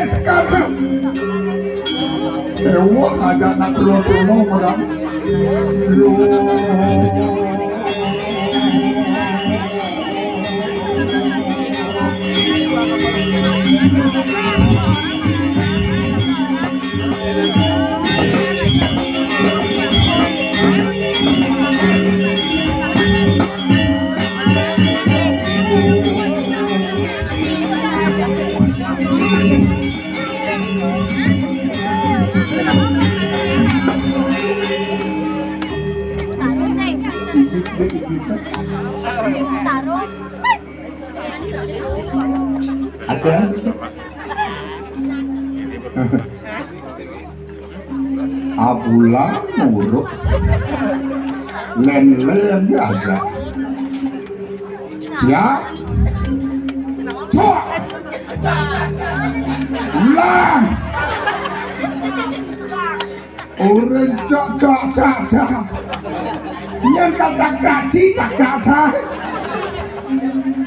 Sekarang Ewa ada nak turun-turun orang ada abulan muruk len-len aja siap cok ulang orang cok yang kata gaji tak kata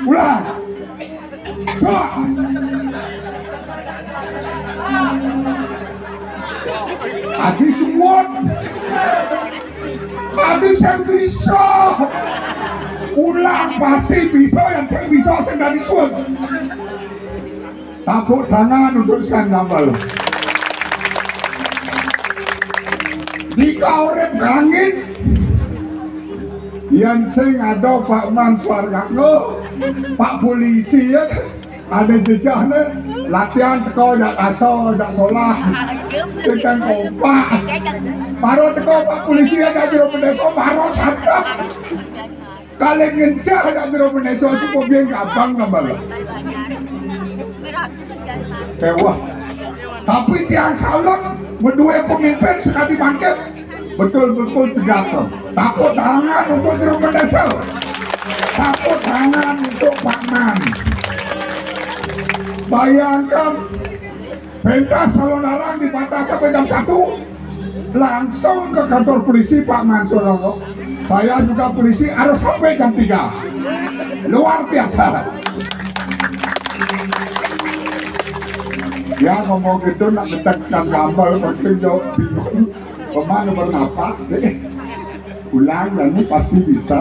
ulang cok habis semua habis yang bisa ulang pasti bisa yang saya bisa sedang disuun tepuk tangan untuk sang gambar di kaurep langit yang sing ada Pak Man Swargakno Pak polisi ya ada jejahnya latihan teko jak aso jak solah sedang kompak baru teko Pak polisi ya jero pendeso baru santap kali ngencah ya jero pendeso semua biang gampang gambar wah tapi tiang salon berdua pemimpin sekali bangkit betul-betul cegato tepuk tangan untuk jero pendeso tepuk tangan untuk Pak Man. Bayangkan pentas salon larang dipatah sampai jam 1 langsung ke kantor polisi Pak Mansur. Saya juga polisi harus sampai jam 3 luar biasa ya ngomong gitu nak deteksikan gambar maksud jauh bingung kemana bernapas deh ulang dan ini pasti bisa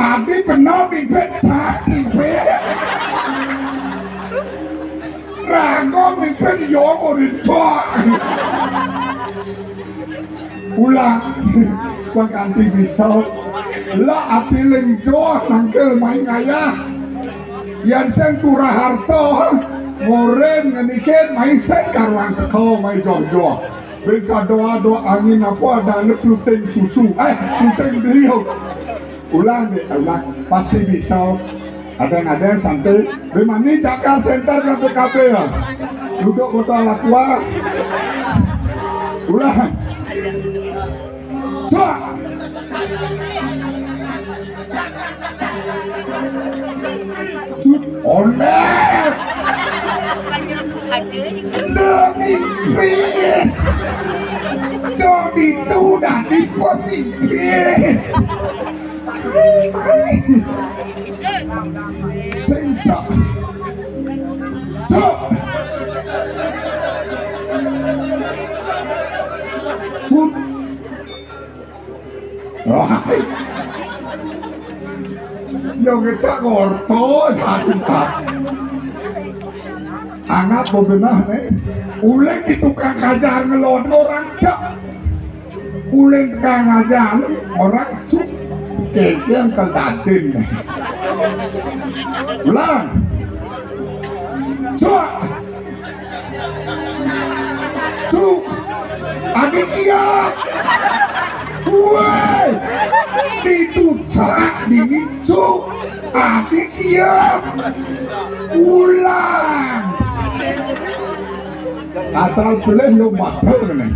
Abi benar mimpi rago mimpi yogorin cok ulang pengganti bisa lah api lengjo nangkel main ngayah yang sen turah harto ngoren ngenikin main sen karwan teko main jojo bisa doa angin apa ada pluting susu pluting beliau ulang deh ulang pasti bisa ada santai bimani Jakar Center ke PKP ya duduk kota Lakwa ulang coba onek pemimpin itu dari pemimpin sejak yang ngecak orto tak anggap bebenah nih uleng di tukang kajar ngelon orang cak uleng tukang kajar orang cuk kekeng kedatin nih ulang cuk cuk adi siap woi ditucak dinicu adi siap ulang asal boleh lo mater nih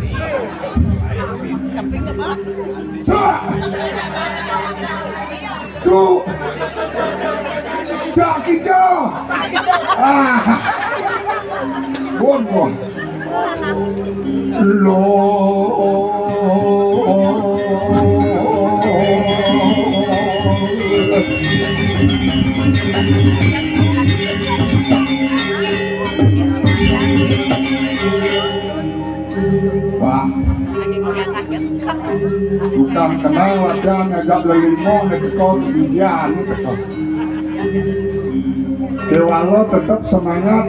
cak cuk cak hijau bon lo bukan kenal wajah ngajak lelimong ngajak kemudian kewalo tetap semangat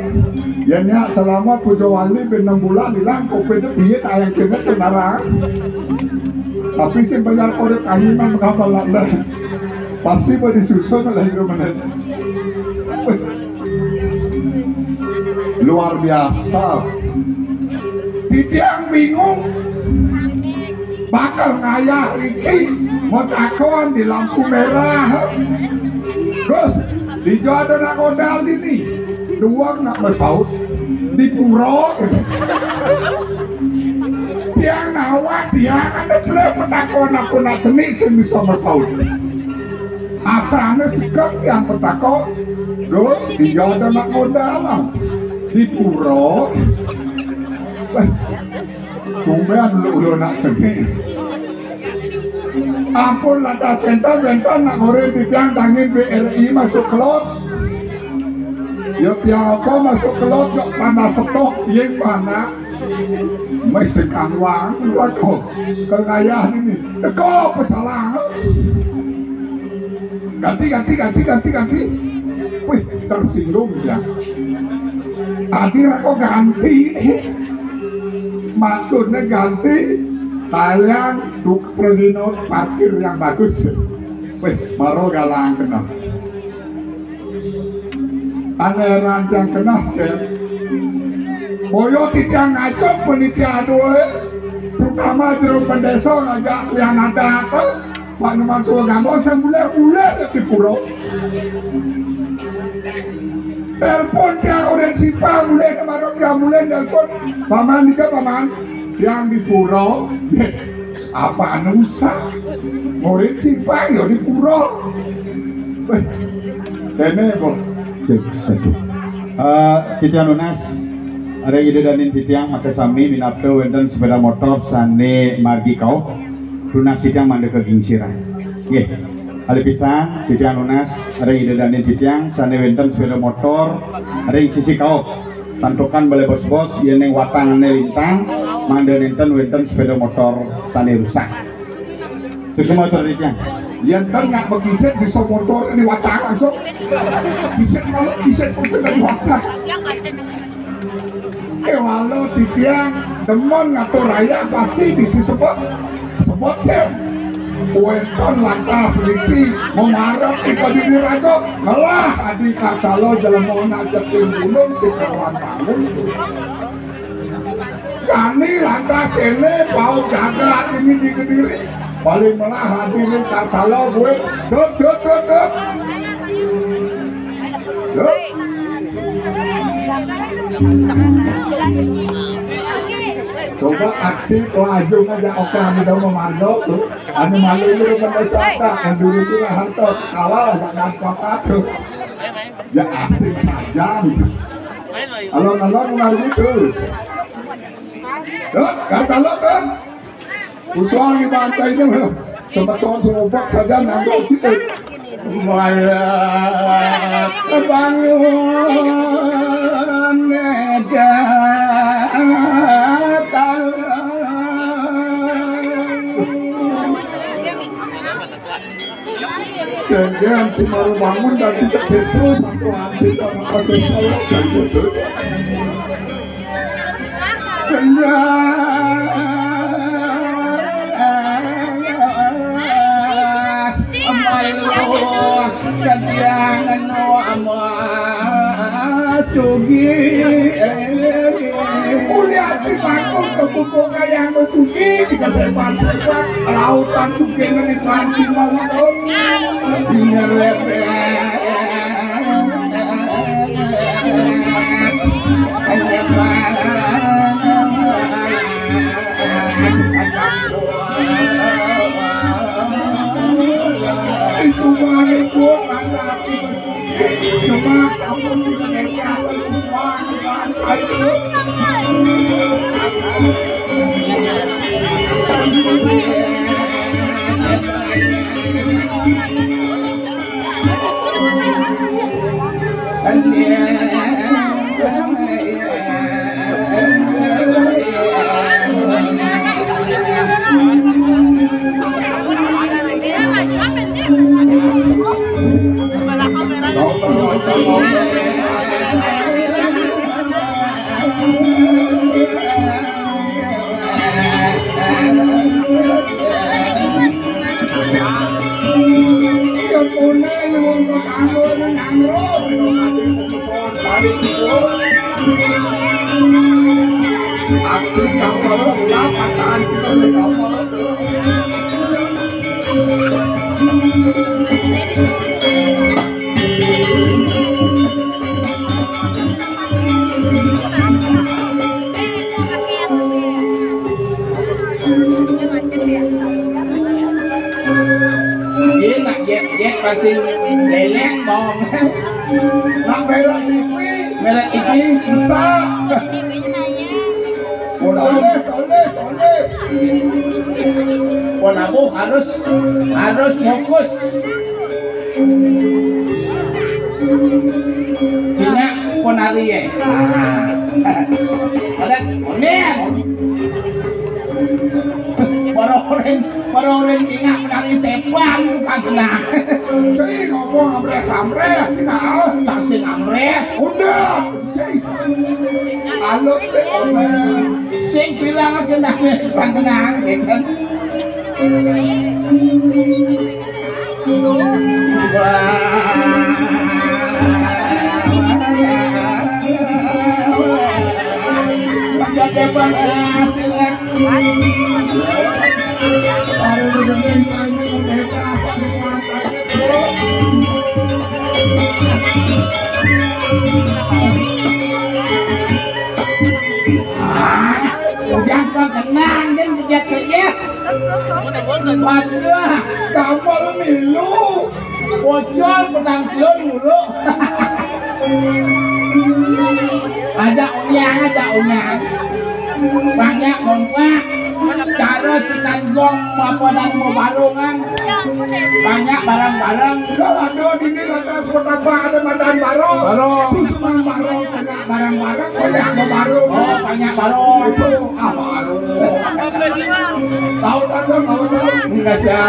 ya selama Pujo Wali ben 6 bulan hilang kopi itu biar ayang kena senarang tapi si bayar korek anginan mengapal landa pasti mau disusun oleh rumah luar biasa Titiang bingung bakal ngayah Riki mau takon di lampu merah terus di jodoh nak modal ini dua nak mesaut di puro tiang nawak tiang ada belum petakon aku nak jenis yang bisa mesaut asalnya sikap yang petakon terus di jodoh nak modal di puro tumben lu nak jenis ampun lata senter bentar nak ngorek tiang tangin BRI masuk kelot ya piapa masuk kelot yuk panas stok yang mana masih kanwang waduh kekayaan ini teko pecalang ganti wih tersinggung ya akhirnya kok ganti maksudnya ganti kalian duk perlinot parkir yang bagus wih maro galang kena pangeran yang kena boyo tidak ngacok penitia doa terutama jeruk pendeso ngajak yang ada apa Pak Numan Suwagamo saya mulai di puro telepon tiang orang simpang mulai kemarin dia mulai telepon paman juga paman yang di puro apa nusa murid simpang ya di puro ini kok satu Titiang lunas ada ide danin Titiang maka sami minapte wenten sepeda motor sane margi kau lunas Titiang mandek ke gingsiran ye ada pisan Titiang lunas ada ide danin Titiang sane wenten sepeda motor ada yang sisi kau santukan balai bos-bos yang neng watang lintang mandek wenten sepeda motor sane rusak semua motor Titiang yang ternyata berkisah bisa motor ini watang langsung kisah dari watang walau Titiang demon ngatur raya pasti disebut cem Wenton lantas Riki memarah ikut diri raja malah adik kata lo jalan mau ngajak tim gunung si kawan bangun Kani lantas ini mau jaga ini di Kediri paling malah hadirin kalau gue dot. Coba aksi laju aja oke anu memargo tuh anu malu itu mendesaka kan dulu itu lah harta kalah jangan pakat tuh ya asik saja alon-alon malu itu tuh kata lo kan usual di bantai itu sebeton serobak saja nanggung situ malah kebangun dan si baru bangun dan tidak terus satu anjing sama kasih saya dan gitu Sugi ulihat si bakul kebukung yang bersugi dikesepan lautan sugi menikmati malam ini lepet cuma sabun di meja aksi kapal lapatan kapal dẹp pasti leleng bong nak merah ini bisa boleh Ponabu harus fokus Cina ponari ya ada onen Paroren ingat menari sepan bukan tenang. Jadi ngomong amres sih nah, tak sing amres. Udah, halus deh omen. Sing bilang aja bukan tenang, kan? Baca depan silat. Jangan tenang dan kejat-kejat. Padahal kapal milu, bocor pedang siun dulu. Ada unyang. Banyak kompak. Cara sekanjong apa dan mau barungan. Banyak barang-barang. Kalau ada di sini lantas betapa ada badan barong. Susunan barong banyak barang-barang banyak barong. Oh banyak barong. Itu barong. Tahu tahu. Enggak ada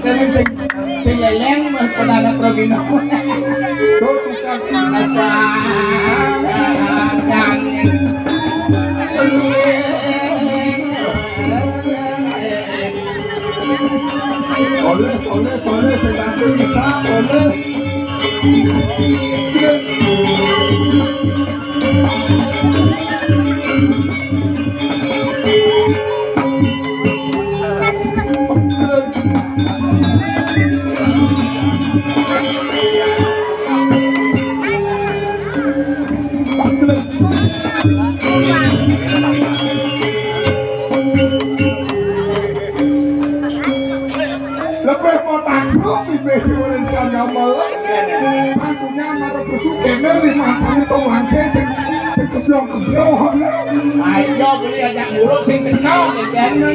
Makanya sing leleng penanda progino. Tuh bukan asal Oleh sedang bisa oleh. Lebih mau taksuk di bejuan agama satunya marah bersukener lima kali tuang sing keblong-keblong ayo beli ajak buruk sing kenal jangan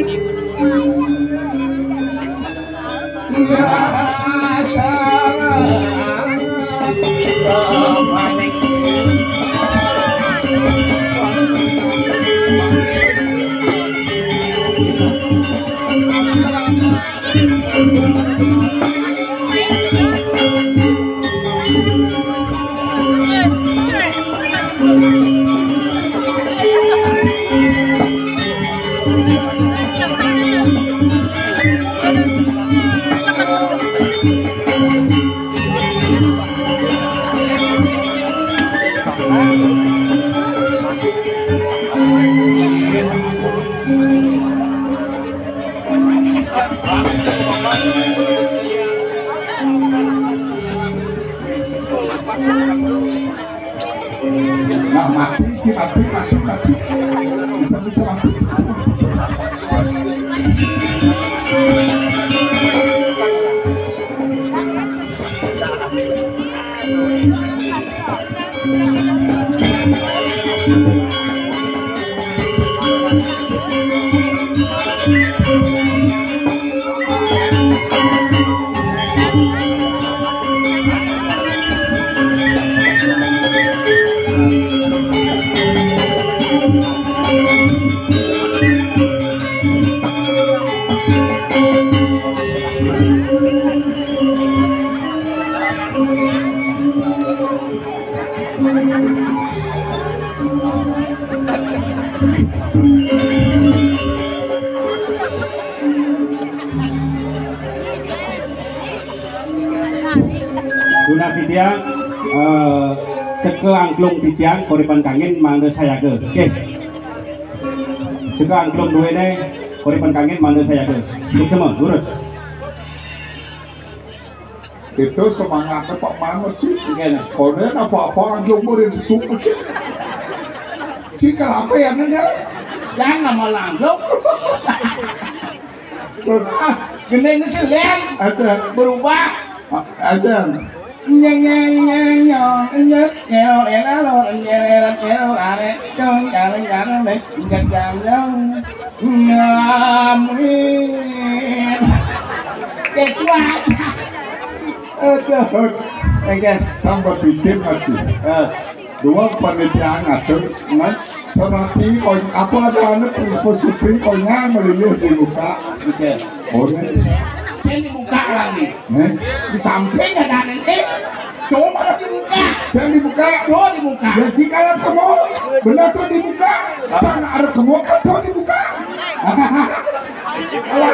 nah mati bisa mati Guna Sidiang seke angklung titiang koripan kangen mangga saya ke oke seke angklung dua ini koripan kangen mangga saya ke semua lurus itu semangatnya Pak Manut sih konen apa-apa anjung murid suku sih kenapa ya nanya jangan malah langsung gede ini sih ada berubah ada sampai bikin hati dua panitia ngatur serati koin apa ada anak positif koinnya melulu dibuka ini dibuka lagi di samping ada nanti cuma ada dibuka jangan dibuka dibuka ya jika ada kamu benar tuh dibuka karena ada kamu kan tuh dibuka alah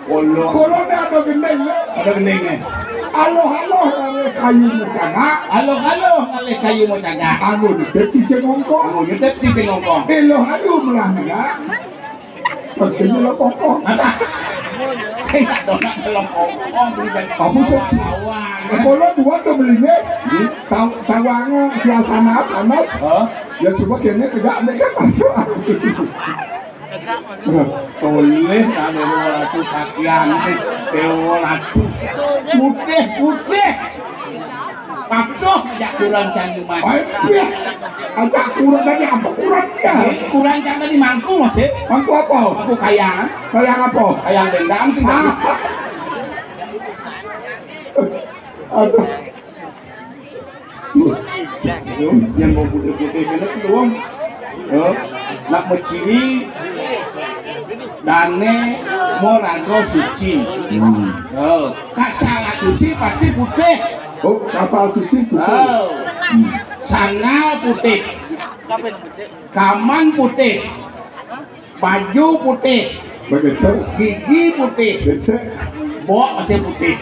kolonnya ada gendengnya halo kayu mucaga kayu mau jaga anu di cengongkong nyetep di tengongkong elo hayu melangga persenya lo pokok saya tak donat dalam ngomong kamu kalau dua tuh belinya tawangnya suasana panas ya semua kayaknya tidak mereka masuk boleh ada 200 sekian 200 putih patuh ajak kurang canduman ajak kurang tadi apa kurang sih kurang candu di mangku masih mangku apa aku kayang apa kayang dendam sih aduh yang mau putih-putih itu doang nak menciri dane agama rangka suci. Oh, kasal suci pasti putih. Oh, kasal suci putih. Oh, sandal putih, kaman putih, baju putih, Begitu. gigi putih, Becek. bok masih putih.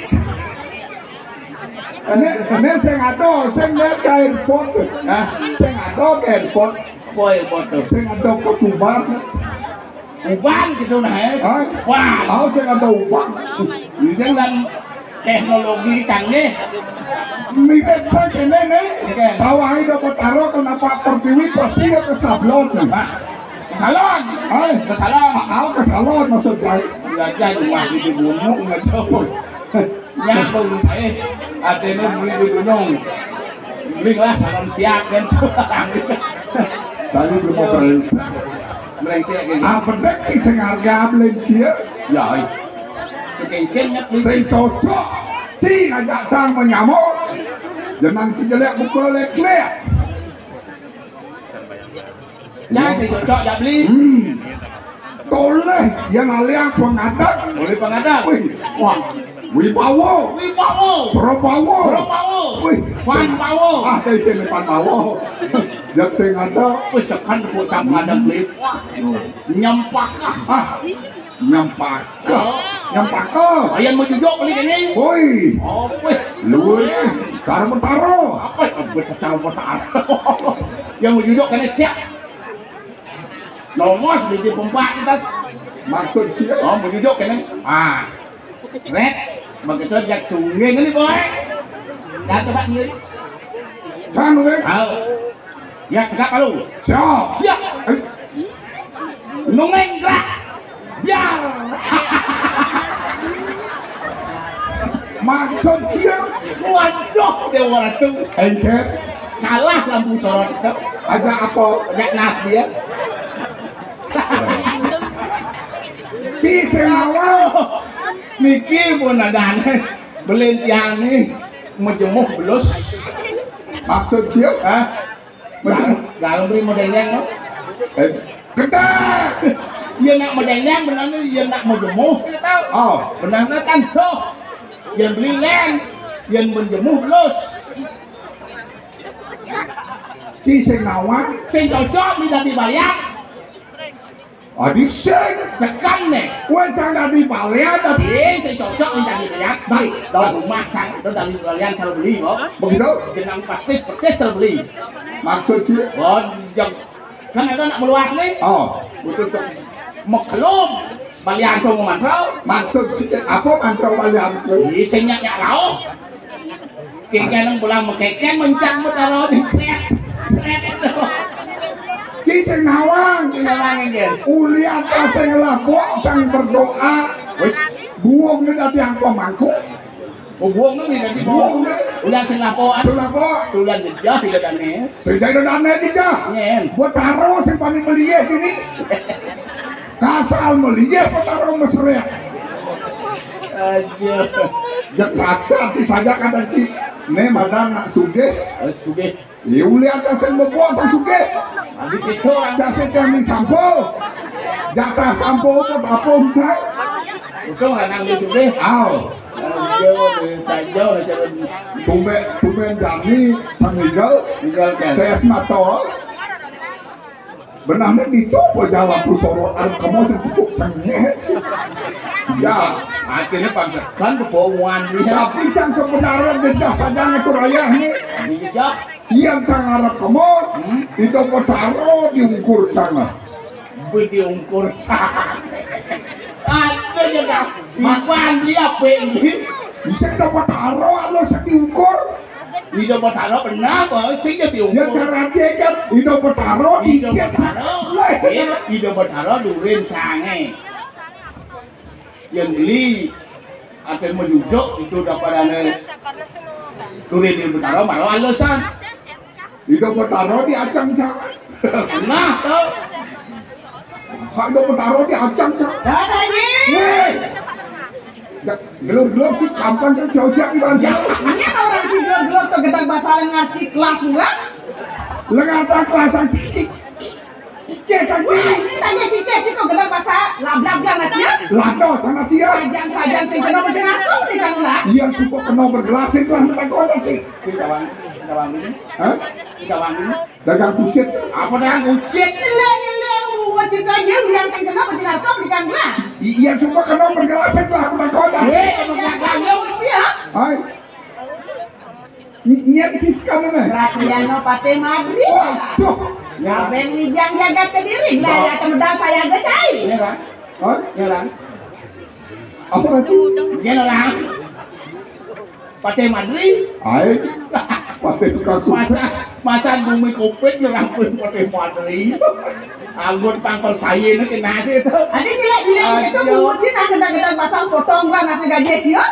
Ini saya nggak tahu, saya nggak ke airport. Hah? Saya nggak tahu ke airport. Boy foto. Saya nggak tahu ke Tuban. Uban gitu nah. Ah, Wah, tahu saya nggak tahu Tuban. bisa dan teknologi canggih. Mirip saya kene nih. Oke. Bawah ini dapat taruh kenapa Pertiwi pasti nggak ke sablon. Nah, ke salon, Ay, ke salon. aku ke salon maksud saya. Belajar rumah di gunung nggak jauh. Nyambung saya, artinya beli di gunung. Beli lah salon siap kan. Saya belum mau brengsek. Brengsek kayak Ah, bener sih saya harga belencia. ya, kengkengnya Saya cocok. Si ngajak sang menyamuk. Jangan si jelek buka lek-lek. jangan saya cocok ya beli. Toleh yang aliang pengadat. Boleh pengadap. Wih, Wah, wibawa. Wibawo, Probawa. Probawo, Wih, Wan Bawo. ah, dari sini pan bawa. Jak saya ngata. Wih, sekan bocah ada beli. Wah, nyampakah. Ah, nyampak. Nyampak ke. Ayam mau duduk beli ini. Woi, Oh, wih. lu ini cara mentaro. Apa itu berkacau bertar? Yang mau duduk kena siap. Nomos di pempak kita. Maksud siapa? Oh, mau duduk kena. Ah, red. Begitu jak tunggeng ini boy. Dah tempat ni. Kan weh? Tahu. Ya tegak palu. Siap. Siap. Eh, Nungeng gerak. Biar. maksud siapa? Waduh, dia orang tu Engket. kalah lampu sorot itu. Ada apa? Agak nas dia. Si senawa. Niki pun ada nih. Belentian nih menjemuh belus. Maksud siapa? Hah? Kalau beri model yang no? Kedak. Dia nak model yang benar dia nak menjemuh. Tahu? Oh, Benar kan tuh. Yang beli lem, yang menjemuh belus. si senawa. Sing cocok tidak dibayar. Adi sing. Sekan nih. Kue jangan dibalik. Sing cocok tidak dibayar. Baik, dalam rumah sang, dari kalian cara beli, kok. Begitu? Dengan pasti persis terbeli. Maksud siapa? Oh, yang kan ada nak meluas nih. Oh, Betul tuh. Mekelum. Balian tuh mantrau. maksud siapa? Apa mantra balian itu? Di senyaknya rauh. Kengkeng nang pulang mekeken mencang taruh di seret itu. Si senawa. Tinggal langit. Uliat sing lapok sang berdoa. Wis, Buang ni dati ang pamangko. buang nu ni nanti buang. Ulang sing lapoan. Sulako. Ulang jejah tidak aneh. Sejak itu dana aja. Nyen. Buat taruh sing paling melihat ini. Kasal melihat buat taruh mesra. Aja. Jak cacat si saja kata si. Ne badan nak suge. Suge. Ya uliat sing membuat sang suge. Abi itu orang Jasa kami sampo. Jatah sampo buat apa uncak. itu nang di suge. Aw. Jauh cara Tumben jami samigel. tinggal kan. Tes mato. Benarnya dicoba jalan pusoro arep kamu sing cukup sengit. Ya, Akhirnya paksakan kebohongan dia. tapi can sebenarnya jejak saja itu raya nih. Abi jejah. Yang can arep kamu itu potaro diukur sana. Diukur ada juga makan dia pengen Bisa dapat taro alo sak diukur. tidak bertaruh pernah boy sih jadi Ya ukur cara cekat itu potaro tidak dikit. bertaruh tidak bertaruh durin sange yang beli atau menunjuk itu dapat ada durin yang bertaruh malah alasan Itu potaro di acang cak. nah tuh Sak itu potaro di acang cak. ada ni Hei. Gelur-gelur sih kapan kan siap-siap di banjir. Ini orang si gelap tuh gedang bahasa lengar si kelas mula. Lengan kelas titik. tiket saja. Ini tanya tiket sih kau gerak bahasa lab-lab nasi ya? Lado sana sia. Sajan sing kena bergerak di kan lah. Yang suka kena bergelas itu lah tak kau cik. Kita wangi ini. Hah? Kita wangi ini. Dagang kucit. Apa dagang kucit? Nyeleng wajib aja yang sing kena bergerak di kan lah. Yang suka kena bergelas itu lah tak kau cik. Ya. Hai. Nyet siskan mana? Rakyano pate madri. Waduh. Ya ben wijang jaga ke diri lah ya temedang saya ge cai. Iya kan? Hah? Iya kan? Apa lagi? Iya orang. Pakai Madrid. Hai. Pakai tukang sukses. Masa bumi kopet orang pun pakai Madrid. Anggur pangkal saya itu kena sih itu. Ada jelek-jelek itu bumbu Cina gedang-gedang pasang potong lah nasi gaje cio.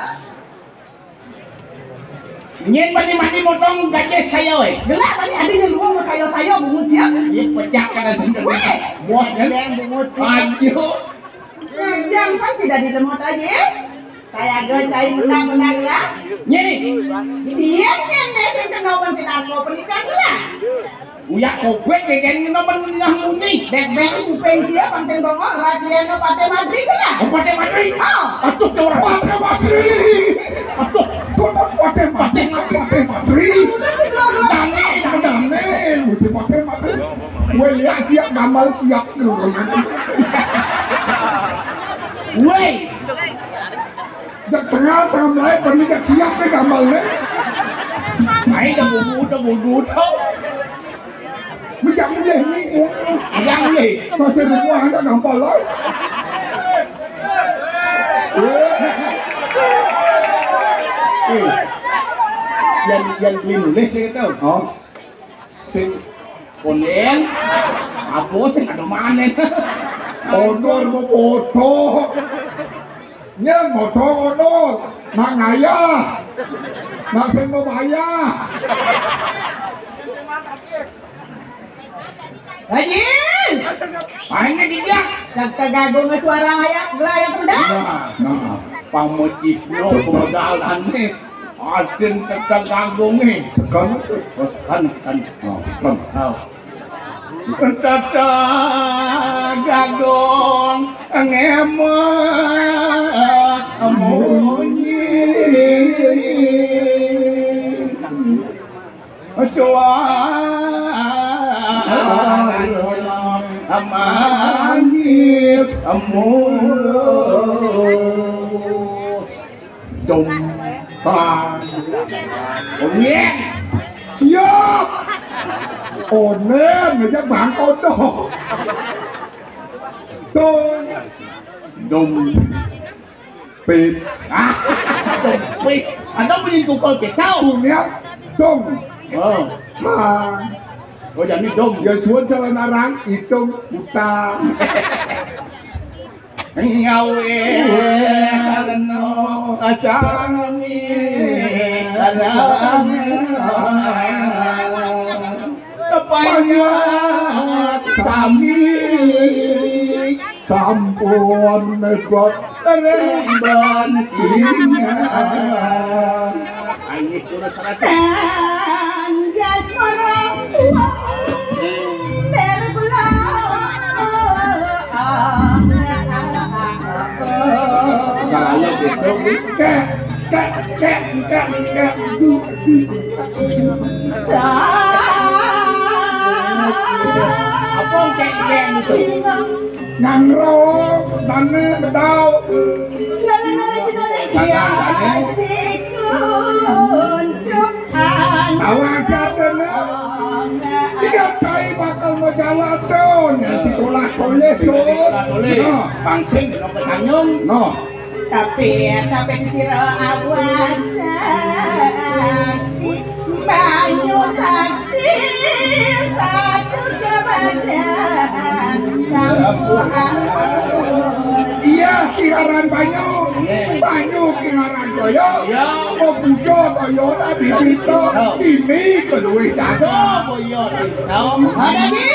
Nyen mati motong gaji saya weh. Gelap tadi ada di luar mau sayo-sayo bumbu cio. Ini pecah karena sebenarnya. Bos kan? Bumbu cio. Aduh. Jam kan tidak dilemot aja. Saya gocai menang-menang lah. Nyeri. Dia nyene sing kena pensinan mau pernikahan lah. Uyak kopet kayaknya nomor muni. Bek-bek kuping dia penting bongol rakyano pate madri lah. Pakai Madrid. Oh. Atuh ke orang. Pakai matri. Atuh. Pakai matri. Dane. Mesti pakai matri. Gue lihat siap gambar siap dulu. Weh. Jak tengah mulai pernikahan siap ke gambarnya. Ay, udah bumbu tau. Macam ni ni. Yang ni. Masih berbuah tak gampang lah. Yang beli nulis saya tahu. Oh. Sing konen. Apa sing ada mana? Onor mo foto. Nya foto onor. Nak ngaya. Nak sing mo bayar. Rajin. Hanya dijak. Kagago me suara ayak gelayang udah. Nah. Pamojis no pemodalan ni. Aden sedang ganggung ni. Sekarang Sekan. oh, sekarang. Tata gagong ngemat amunyi amanis amulus dompang onyek Siap. Onen aja bang kodok. Don dom pis. dompis ada punya tukang kecau Punya dong. oh Tang. oh jadi dom Ya suan jalan arang hitung utang. ngawe karena asami karena tepatnya kami Sampun nekot remban kina ini sudah sangat Anjas marang dari kalau gitu kek. apa kayak gitu Ngangro dane bedau. Tahu aja dene. Tiga cai bakal mau jalan tuh. Nanti sekolah kolej tuh. No. pangsing no petanyung No. Tapi kira awas sakti banyu sakti satu kebadan Iya, kiraran banyu kiraran koyo, Ya. mau pujo koyo tadi itu, ini kedua jatuh. apa ya itu ada di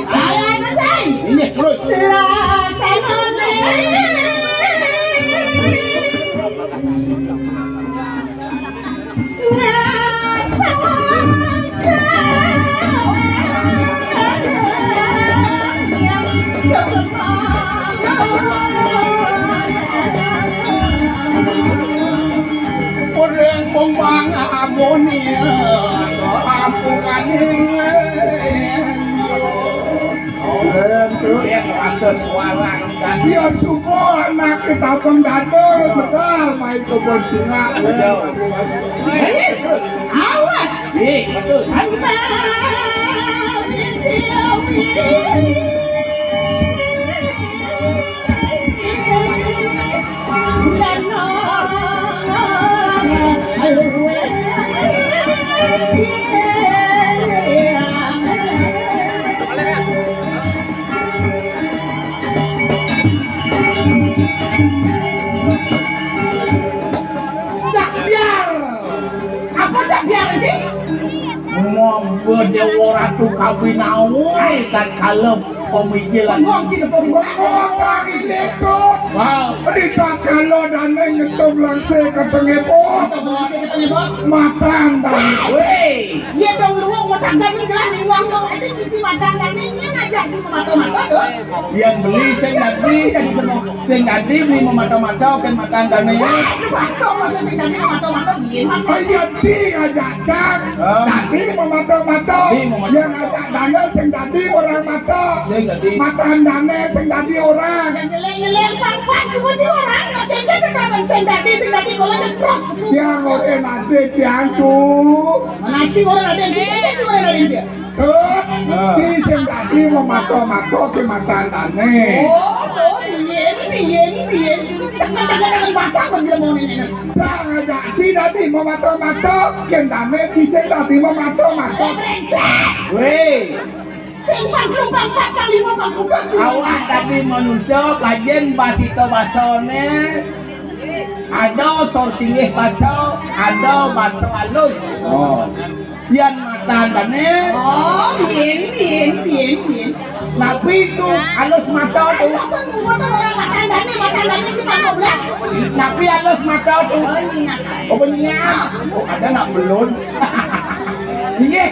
ayah kesay ini terus Yang rasa suara kan. Dia suka anak kita pengganda betul main kebun bunga. Awas. Betul. Ngomong dia orang tu kawin awal kan kalau pemikiran Ngomong cina pemikiran. Orang ini tuh wow berita kalau dan ngetum langsung ke pengepot makan dan weh Dia dong lu mau tanggal ni gelar ni uang dong. Itu mesti makan dan ni aja cuma mata-mata doh. yang beli saya ganti beli memata-mata kan makan dan ini Mata-mata ni jadi mata-mata gimana? ayat si ajak cak tadi memata-mata yang ajak dana sing tadi orang mata saya ganti makan dana sing tadi orang Ngeleng-ngeleng pang-pang kemudian orang nak tenda berkata sing tadi kalau terus. yang orang nanti diangku Nanti orang ada dia, orang ada dia. si sing tadi memata-mata ke makan dana Oh, bien. Jangan bahasa kau dia mau ni. sang ajak si tadi memata-mata ke dana si sing tadi memata-mata weh Sing pang-pang, lima pang-pang. awak tadi manusia kajen basito basone ada sorsingih baso ada baso halus yang mata dane Oh, bien. tapi itu halus mata tu Ayo kan buat orang makan dani kita ngobrol. tapi halus mata tu Oh, ingat. oh benar oh ada nak belum iya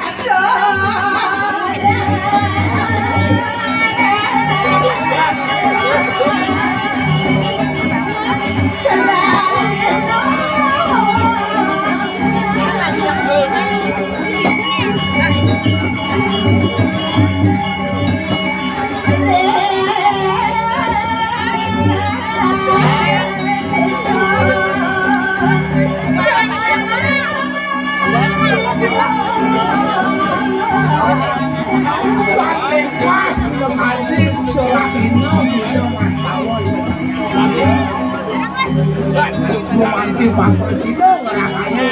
Manti Pak Presiden ngerasanya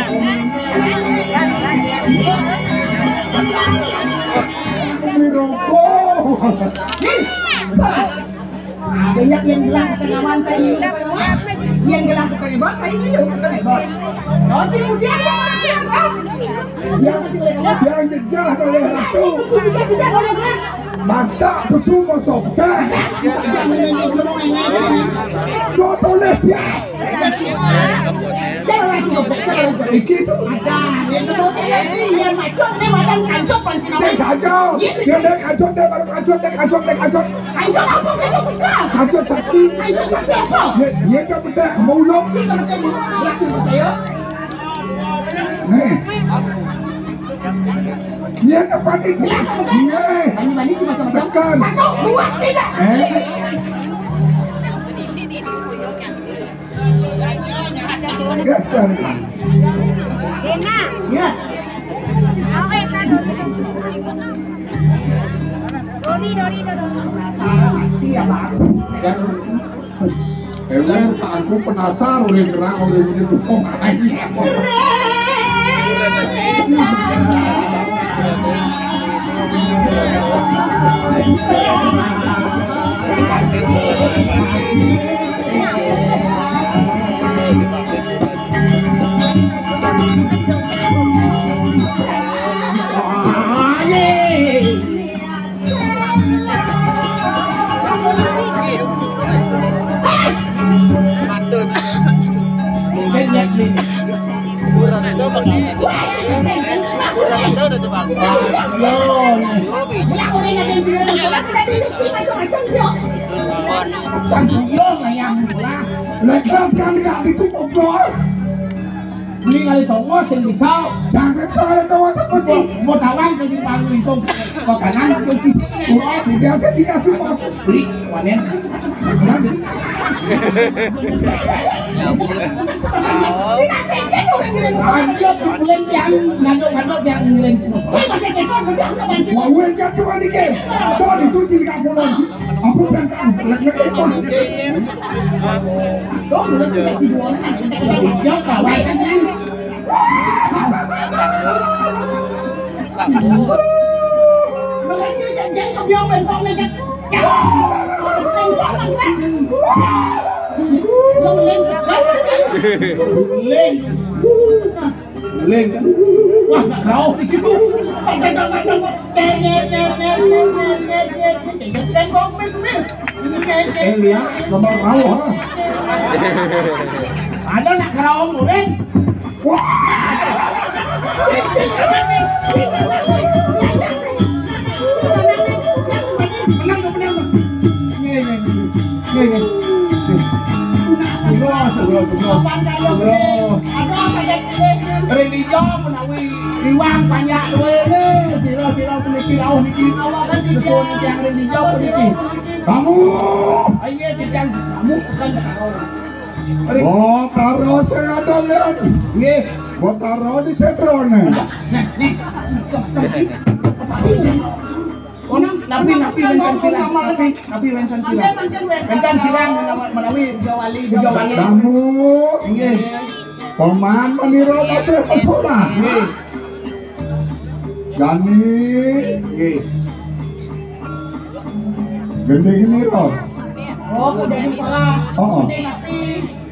beli rokok Banyak yang bilang ketengawan saya ini yang bilang ketengawan saya ini ketengawan. Oh, kemudian yang jejah oleh ratu tidak boleh kan? masak bersama sokta Tidak menentukan kau boleh dia Jangan lagi jangan. iki itu Ada yang kemudian yang macam ni badan kancok pancing saya saja dia dah kacot dia baru kacot kancok apa kancok bekal? kacot sakti Kancok sakti apa? dia kan benda mulut Si kalau kayak gitu, langsung percaya. nih dia kan panik nih Bani-bani cuma macam-macam. Sekan. Satu, dua, tiga. Ya, Ya. Iya, Pak. aku penasaran oleh gerak oleh ini tuh kok beli kali tongo sing bisa Jangan soal kawasan kucing. mau tawan ke di bang lingkung ke kanan ke kiri Biasa dikasih mas. beli wanen Mau yang cuma dikit. Mau dicuci di kampung lagi. Aku dan kamu lek-lek bos. lên wah nggak kau itu Lihat, nomor tahu ha. ada nak karaong lu Den Religion menawi riwang banyak duwe sira puniki rawuh niki kan disuwun tiyang religion puniki Kamu. ayo tiyang kamu bukan karo Oh, karo saya ada lihat. nggih Buat karo di setrone. nih nabi wencan kirang menawi bijawali Kamu. nggih Paman meniro masih pesona. nggih Gani. nggih Gending ini roh. Oh, kudu salah. Oh.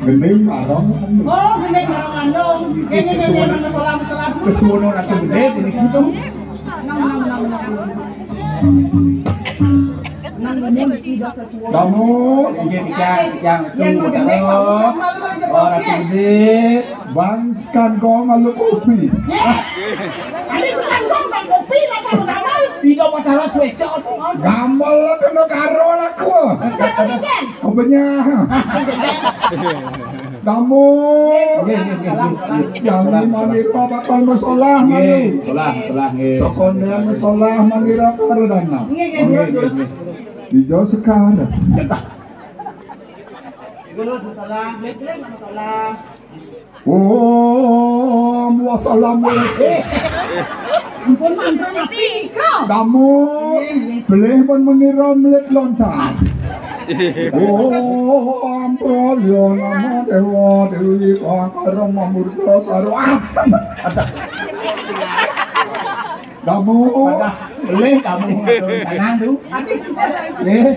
Gending barong. Oh, gede barang landung. Gede masalah. kesuwono ratu gede puniki tuh Kamu. nggih tiyang tunggu karo ora gede Bangskan kau malu kopi. tidak pacara swecot Gamal kena karo aku. Kopenya. Kamu. Jangan maniro bakal masalah mani. salah nggih Sokonnya masalah maniro karo dana. Hijau sekarang. Oh, wassalamualaikum. Ampun mantan api kau. Kamu boleh menira melit lontar. Oh, ampun ya namo dewa dewi karo mamurta saru asem. Kamu boleh kamu tenang tuh nggih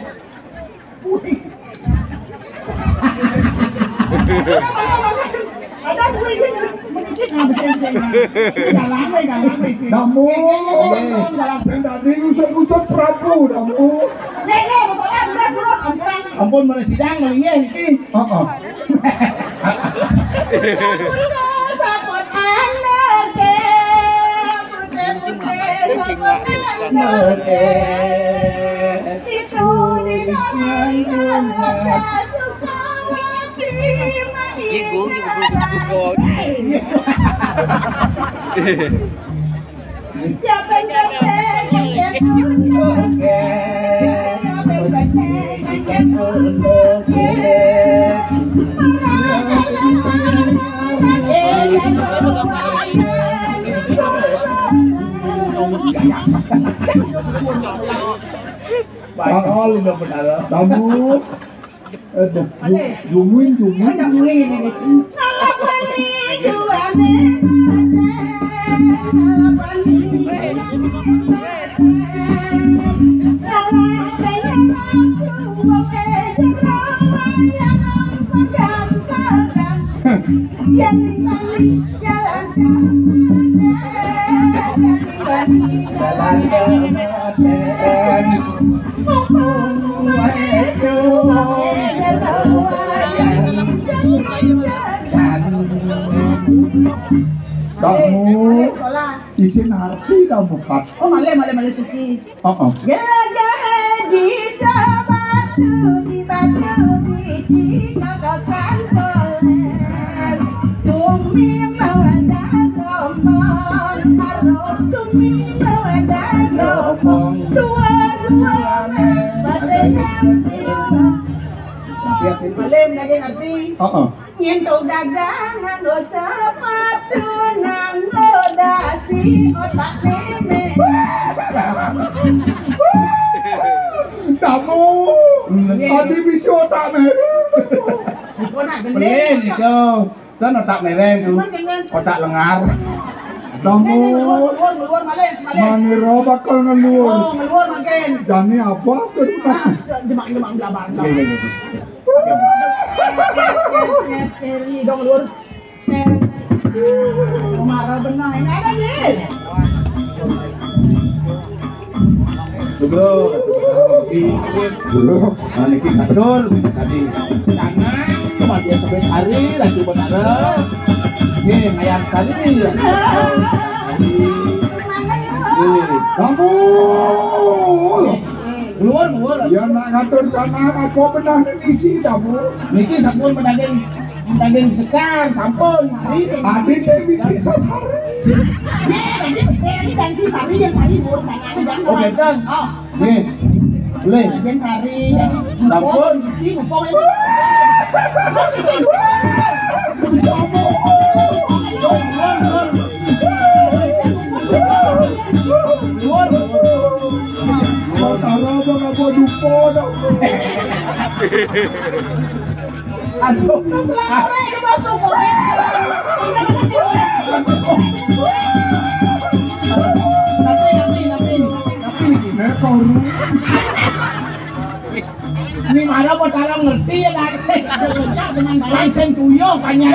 Ada gue sedikit kamu tadi usut Prabu kamu. ampun mana sidang malingnya niki Bakal udah benar. Kamu jumuin. Kamu isin arti kamu Pak. Oh, male suki. Gara-gara di sabatu di batu di katakan boleh. Bumi mau dong. Dua Malim lagi ngerti. Nyentuh dagang nganggo sepatu nganggo dasi otak nenek. Kamu tadi bisa otak merah. Beli iso. Kan otak mereng tuh. Otak lengar. Kamu Ngeluar Malim. mangira bakal ngeluar. Oh, ngeluar makin. Jani apa tuh? Demak belabar. Iya. Dong ngeluar. Marah benar. Ini ada nih. Bro, dulu, niki sadur tadi. Jangan, cuma dia sampai hari lagi benar. Nih, ayam tadi nih. Kamu Keluar. ya nak ngatur sana apa benar isi kamu? Niki sampun mendaging sekar, sampun. Adik saya bisa sasar. Ini ganti sari yang sari mur, Oke, Kang. Nih, boleh. yang sari, Sampun. isi mumpung ini. Kau taruh apa apa dupo dong? Aduh. Kau Ini mana mau cara ngerti ya kan? Langsung tuyul banyak.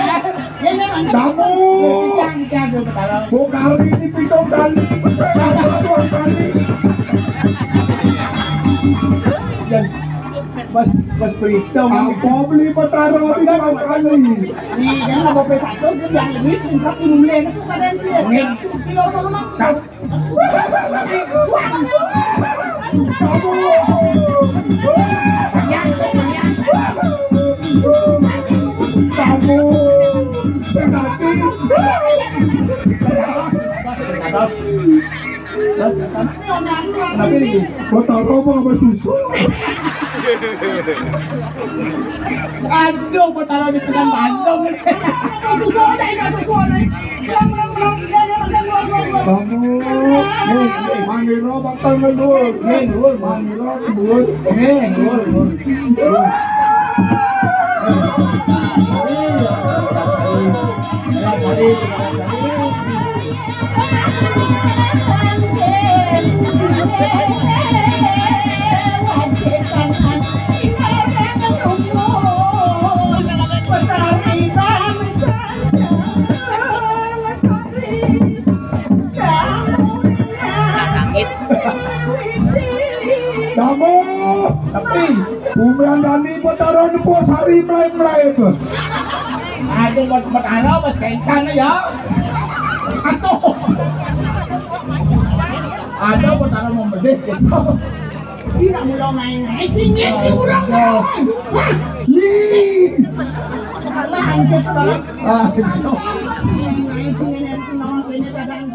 kamu Jangan kalau bokari ini pitong kali, dua kali. Mas Prito Apa beli petaro tiga kali? Yang nggak boleh satu, yang lebih singkat minum lain itu kadang dia. Kilo Kamu senati. Petaro apa susu? aduh bertaruh di tengah Bandung. Kamu mangira bakal ngeluar. Mangira ngeluar. Kamu tapi bumian dani petaro nepo sari mulai itu. Aduh bertaruh mas kencang ya. Aduh bertaruh membedek gitu. Tidak mau main-main, tinggi kurang. Alah hancur banget. Ah, Main-main, tinggi nanti nama ini kadang